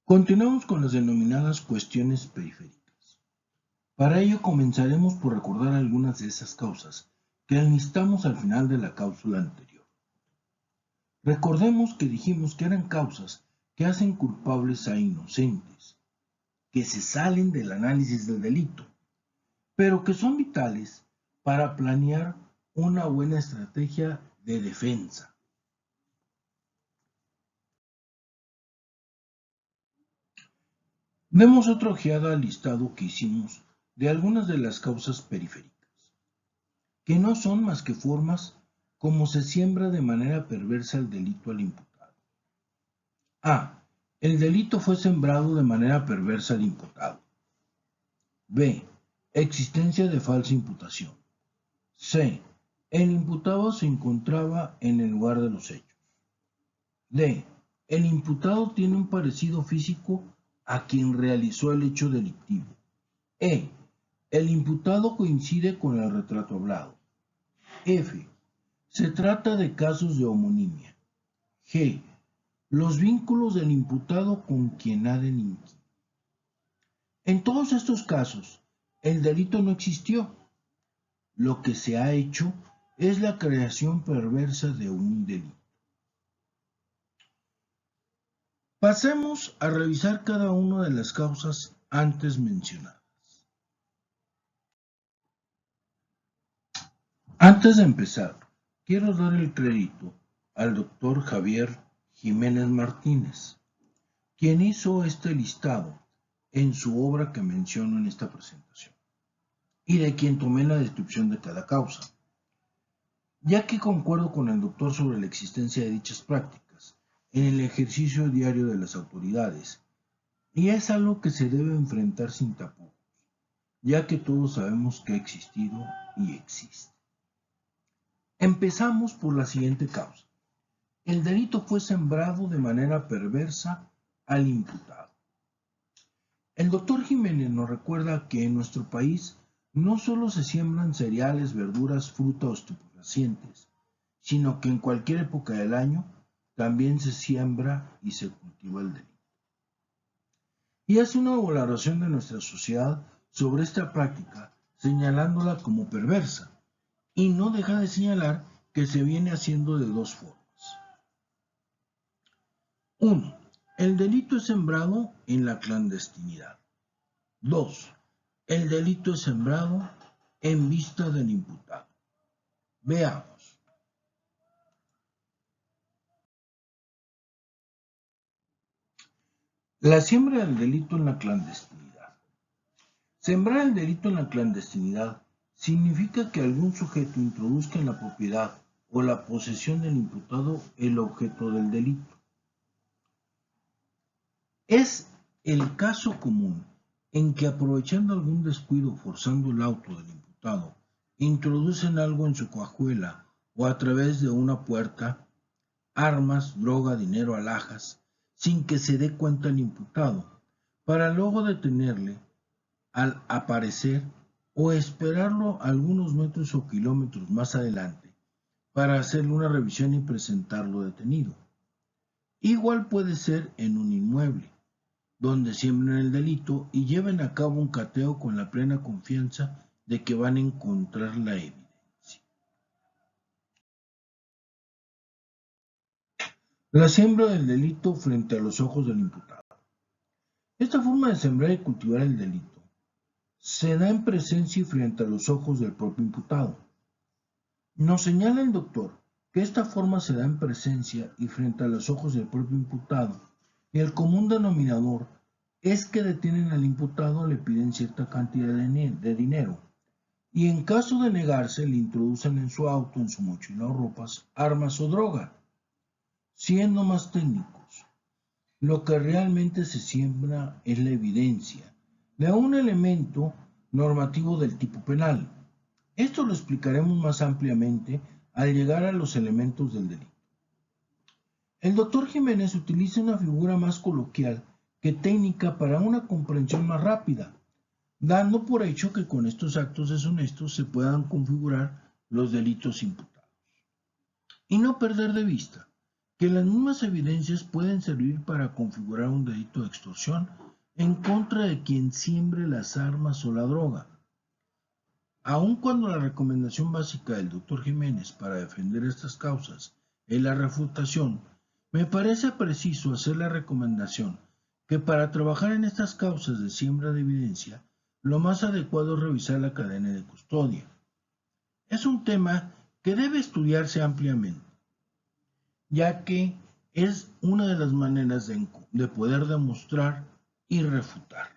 Continuamos con las denominadas cuestiones periféricas. Para ello comenzaremos por recordar algunas de esas causas que enlistamos al final de la cápsula anterior. Recordemos que dijimos que eran causas que hacen culpables a inocentes, que se salen del análisis del delito, pero que son vitales para planear una buena estrategia de defensa. Demos otra ojeada al listado que hicimos de algunas de las causas periféricas, que no son más que formas como se siembra de manera perversa el delito al imputado. A. El delito fue sembrado de manera perversa al imputado. B. Existencia de falsa imputación. C. El imputado se encontraba en el lugar de los hechos. D. El imputado tiene un parecido físico a quien realizó el hecho delictivo. E. El imputado coincide con el retrato hablado. F. Se trata de casos de homonimia. G. Los vínculos del imputado con quien ha delinquido. En todos estos casos, el delito no existió. Lo que se ha hecho es la creación perversa de un delito. Pasemos a revisar cada una de las causas antes mencionadas. Antes de empezar, quiero dar el crédito al doctor Javier Jiménez Martínez, quien hizo este listado en su obra que menciono en esta presentación, y de quien tomé la descripción de cada causa, ya que concuerdo con el doctor sobre la existencia de dichas prácticas en el ejercicio diario de las autoridades, y es algo que se debe enfrentar sin tapujos, ya que todos sabemos que ha existido y existe. Empezamos por la siguiente causa. El delito fue sembrado de manera perversa al imputado. El doctor Jiménez nos recuerda que en nuestro país no solo se siembran cereales, verduras, frutas o estupefacientes, sino que en cualquier época del año también se siembra y se cultiva el delito. Y hace una valoración de nuestra sociedad sobre esta práctica, señalándola como perversa, y no deja de señalar que se viene haciendo de dos formas. 1. El delito es sembrado en la clandestinidad. 2. El delito es sembrado en vista del imputado. Veamos. La siembra del delito en la clandestinidad. Sembrar el delito en la clandestinidad significa que algún sujeto introduzca en la propiedad o la posesión del imputado el objeto del delito. Es el caso común en que, aprovechando algún descuido forzando el auto del imputado, introducen algo en su cajuela o a través de una puerta, armas, droga, dinero, alhajas, sin que se dé cuenta el imputado, para luego detenerle al aparecer o esperarlo algunos metros o kilómetros más adelante para hacerle una revisión y presentarlo detenido. Igual puede ser en un inmueble, donde siembren el delito y lleven a cabo un cateo con la plena confianza de que van a encontrar la evidencia. La siembra del delito frente a los ojos del imputado. Esta forma de sembrar y cultivar el delito se da en presencia y frente a los ojos del propio imputado. Nos señala el doctor que esta forma se da en presencia y frente a los ojos del propio imputado, y el común denominador es que detienen al imputado, le piden cierta cantidad de dinero, y en caso de negarse le introducen en su auto, en su mochila o ropas, armas o droga. Siendo más técnicos, lo que realmente se siembra es la evidencia de un elemento normativo del tipo penal. Esto lo explicaremos más ampliamente al llegar a los elementos del delito. El doctor Jiménez utiliza una figura más coloquial que técnica para una comprensión más rápida, dando por hecho que con estos actos deshonestos se puedan configurar los delitos imputados. Y no perder de vista que las mismas evidencias pueden servir para configurar un delito de extorsión en contra de quien siembre las armas o la droga. Aun cuando la recomendación básica del Dr. Jiménez para defender estas causas es la refutación, me parece preciso hacer la recomendación que para trabajar en estas causas de siembra de evidencia, lo más adecuado es revisar la cadena de custodia. Es un tema que debe estudiarse ampliamente, ya que es una de las maneras de poder demostrar y refutar.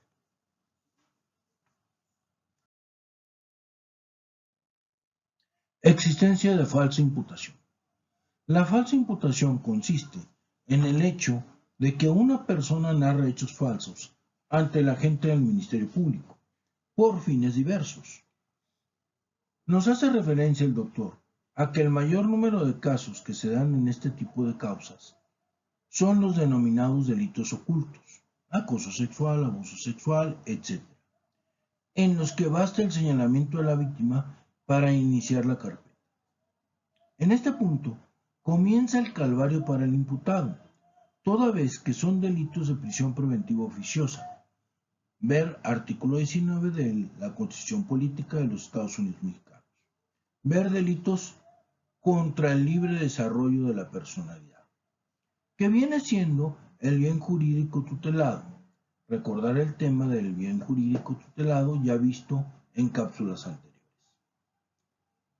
Existencia de falsa imputación. La falsa imputación consiste en el hecho de que una persona narra hechos falsos ante el agente del Ministerio Público, por fines diversos. Nos hace referencia el doctor a que el mayor número de casos que se dan en este tipo de causas son los denominados delitos ocultos, acoso sexual, abuso sexual, etc., en los que basta el señalamiento de la víctima para iniciar la carpeta. En este punto, comienza el calvario para el imputado, toda vez que son delitos de prisión preventiva oficiosa. Ver artículo 19 de la Constitución Política de los Estados Unidos Mexicanos. Ver delitos contra el libre desarrollo de la personalidad, que viene siendo el bien jurídico tutelado. Recordar el tema del bien jurídico tutelado ya visto en cápsulas anteriores.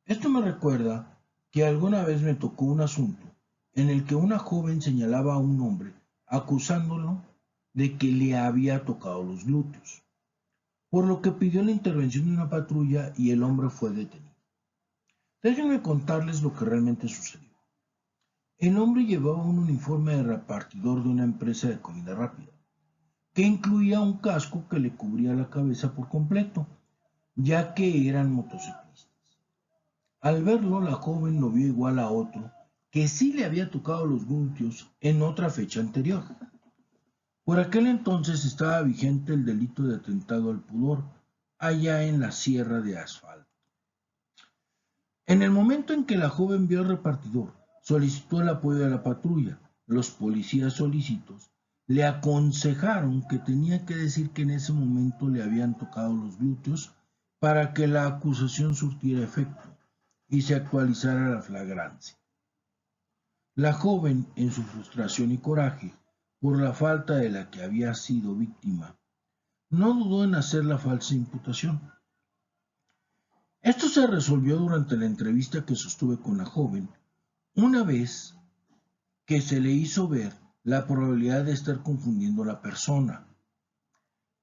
Esto me recuerda que alguna vez me tocó un asunto en el que una joven señalaba a un hombre acusándolo de que le había tocado los glúteos, por lo que pidió la intervención de una patrulla y el hombre fue detenido. Déjenme contarles lo que realmente sucedió. El hombre llevaba un uniforme de repartidor de una empresa de comida rápida, que incluía un casco que le cubría la cabeza por completo, ya que eran motociclistas. Al verlo, la joven lo vio igual a otro que sí le había tocado los glúteos en otra fecha anterior. Por aquel entonces estaba vigente el delito de atentado al pudor, allá en la Sierra de Asfalto. En el momento en que la joven vio al repartidor, solicitó el apoyo de la patrulla. Los policías solícitos le aconsejaron que tenía que decir que en ese momento le habían tocado los glúteos para que la acusación surtiera efecto y se actualizara la flagrancia. La joven, en su frustración y coraje por la falta de la que había sido víctima, no dudó en hacer la falsa imputación. Esto se resolvió durante la entrevista que sostuve con la joven, una vez que se le hizo ver la probabilidad de estar confundiendo a la persona,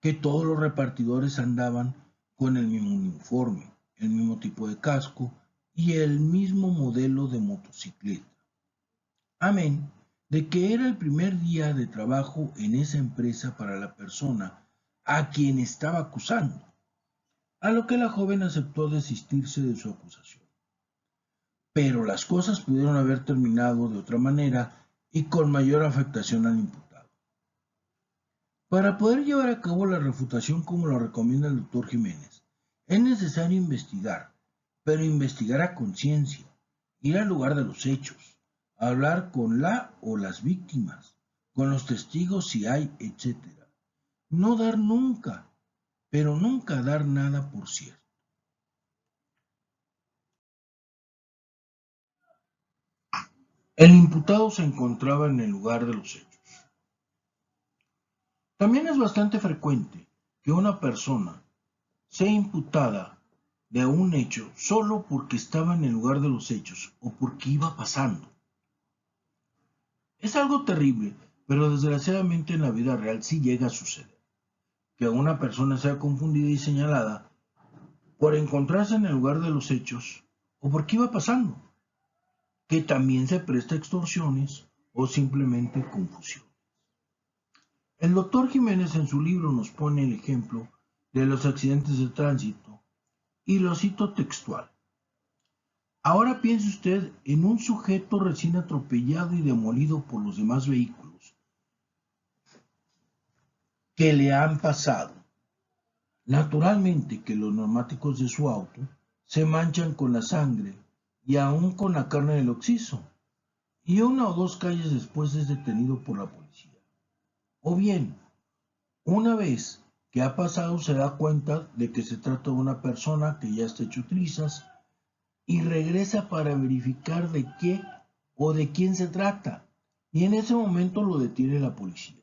que todos los repartidores andaban con el mismo uniforme, el mismo tipo de casco y el mismo modelo de motocicleta. Amén de que era el primer día de trabajo en esa empresa para la persona a quien estaba acusando, a lo que la joven aceptó desistirse de su acusación. Pero las cosas pudieron haber terminado de otra manera y con mayor afectación al imputado. Para poder llevar a cabo la refutación como lo recomienda el doctor Jiménez, es necesario investigar, pero investigar a conciencia, ir al lugar de los hechos, hablar con la o las víctimas, con los testigos si hay, etc. No dar nunca, pero nunca dar nada por cierto. El imputado se encontraba en el lugar de los hechos. También es bastante frecuente que una persona sea imputada de un hecho solo porque estaba en el lugar de los hechos o porque iba pasando. Es algo terrible, pero desgraciadamente en la vida real sí llega a suceder, que una persona sea confundida y señalada por encontrarse en el lugar de los hechos o porque iba pasando, que también se presta a extorsiones o simplemente confusión. El doctor Jiménez en su libro nos pone el ejemplo de los accidentes de tránsito y lo cito textual. Ahora piense usted en un sujeto recién atropellado y demolido por los demás vehículos que le han pasado. Naturalmente que los neumáticos de su auto se manchan con la sangre y aún con la carne del occiso, y una o dos calles después es detenido por la policía. O bien, una vez que ha pasado se da cuenta de que se trata de una persona que ya está hecho trizas y regresa para verificar de qué o de quién se trata. Y en ese momento lo detiene la policía.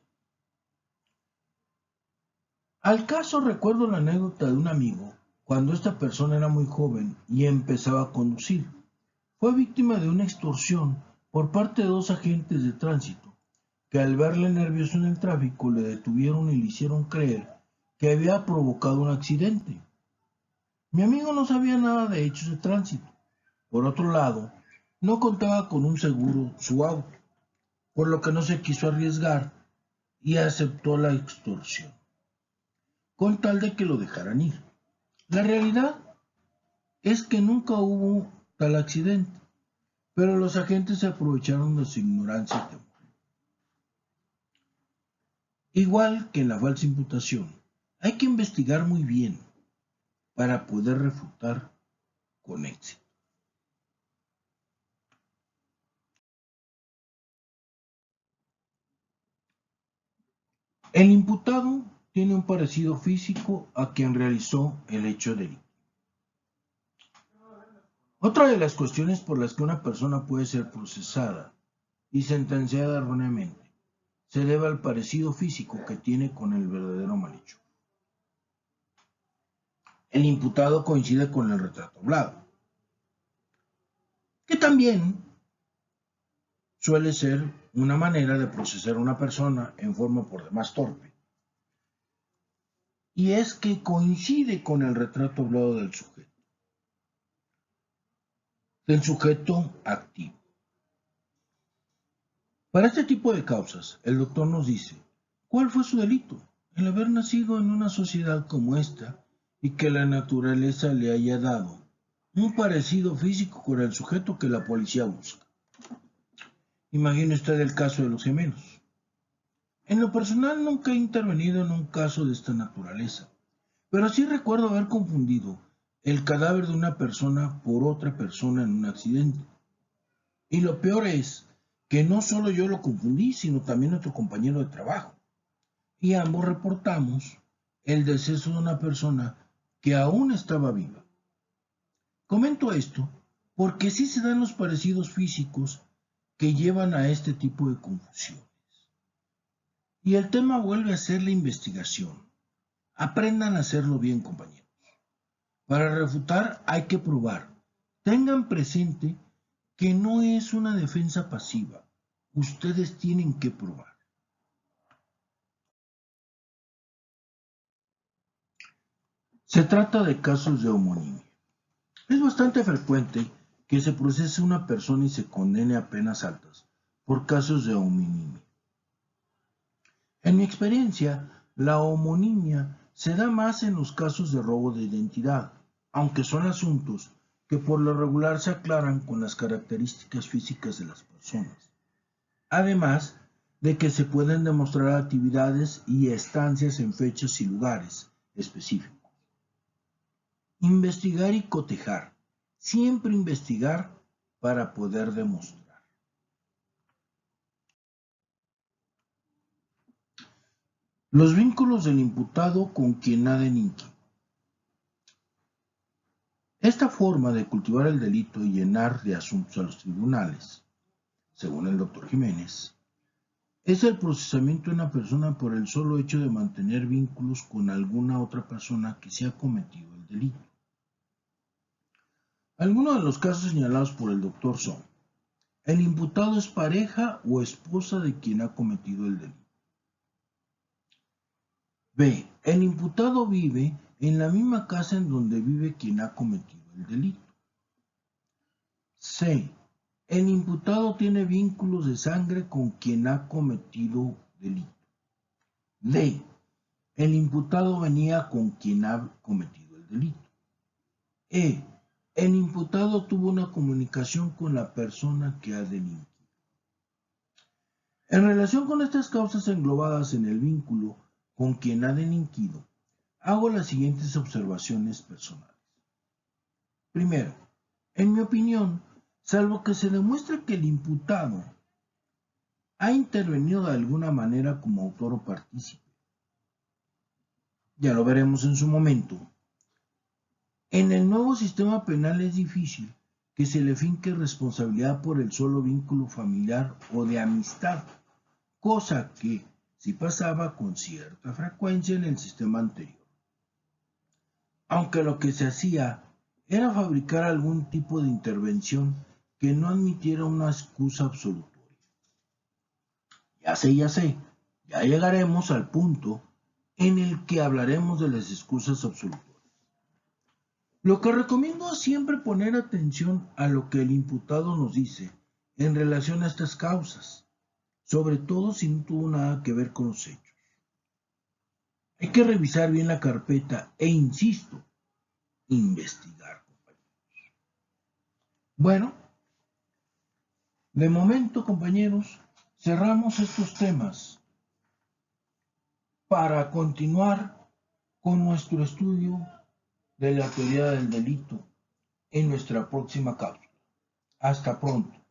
Al caso recuerdo la anécdota de un amigo cuando esta persona era muy joven y empezaba a conducir. Fue víctima de una extorsión por parte de dos agentes de tránsito que al verle nervioso en el tráfico le detuvieron y le hicieron creer que había provocado un accidente. Mi amigo no sabía nada de hechos de tránsito. Por otro lado, no contaba con un seguro su auto, por lo que no se quiso arriesgar y aceptó la extorsión, con tal de que lo dejaran ir. La realidad es que nunca hubo tal accidente, pero los agentes se aprovecharon de su ignorancia y temor. Igual que en la falsa imputación, hay que investigar muy bien para poder refutar con éxito. El imputado tiene un parecido físico a quien realizó el hecho delictivo. Otra de las cuestiones por las que una persona puede ser procesada y sentenciada erróneamente se debe al parecido físico que tiene con el verdadero malhechor. El imputado coincide con el retrato hablado, que también suele ser una manera de procesar a una persona en forma por demás torpe. Y es que coincide con el retrato hablado del sujeto activo. Para este tipo de causas, el doctor nos dice, ¿cuál fue su delito? El haber nacido en una sociedad como esta y que la naturaleza le haya dado un parecido físico con el sujeto que la policía busca. Imagine usted el caso de los gemelos. En lo personal nunca he intervenido en un caso de esta naturaleza, pero sí recuerdo haber confundido el cadáver de una persona por otra persona en un accidente. Y lo peor es que no solo yo lo confundí, sino también otro compañero de trabajo. Y ambos reportamos el deceso de una persona que aún estaba viva. Comento esto porque sí se dan los parecidos físicos que llevan a este tipo de confusiones. Y el tema vuelve a ser la investigación. Aprendan a hacerlo bien, compañeros. Para refutar hay que probar. Tengan presente que no es una defensa pasiva. Ustedes tienen que probar. Se trata de casos de homonimia. Es bastante frecuente que se procese una persona y se condene a penas altas por casos de homonimia. En mi experiencia, la homonimia se da más en los casos de robo de identidad, aunque son asuntos que por lo regular se aclaran con las características físicas de las personas. Además de que se pueden demostrar actividades y estancias en fechas y lugares específicos. Investigar y cotejar. Siempre investigar para poder demostrar. Los vínculos del imputado con quien ha delinquido. Esta forma de cultivar el delito y llenar de asuntos a los tribunales, según el doctor Jiménez, es el procesamiento de una persona por el solo hecho de mantener vínculos con alguna otra persona que se ha cometido el delito. Algunos de los casos señalados por el doctor son: el imputado es pareja o esposa de quien ha cometido el delito. B. El imputado vive en la misma casa en donde vive quien ha cometido el delito. C. El imputado tiene vínculos de sangre con quien ha cometido delito. D. El imputado venía con quien ha cometido el delito. E. El imputado tuvo una comunicación con la persona que ha delinquido. En relación con estas causas englobadas en el vínculo con quien ha delinquido, hago las siguientes observaciones personales. Primero, en mi opinión, salvo que se demuestre que el imputado ha intervenido de alguna manera como autor o partícipe. Ya lo veremos en su momento. En el nuevo sistema penal es difícil que se le finque responsabilidad por el solo vínculo familiar o de amistad, cosa que sí pasaba con cierta frecuencia en el sistema anterior. Aunque lo que se hacía era fabricar algún tipo de intervención que no admitiera una excusa absolutoria. Ya sé, ya llegaremos al punto en el que hablaremos de las excusas absolutorias. Lo que recomiendo es siempre poner atención a lo que el imputado nos dice en relación a estas causas, sobre todo si no tuvo nada que ver con los hechos. Hay que revisar bien la carpeta e, insisto, investigar, compañeros. Bueno, de momento, compañeros, cerramos estos temas para continuar con nuestro estudio de la teoría del delito en nuestra próxima cápsula. Hasta pronto.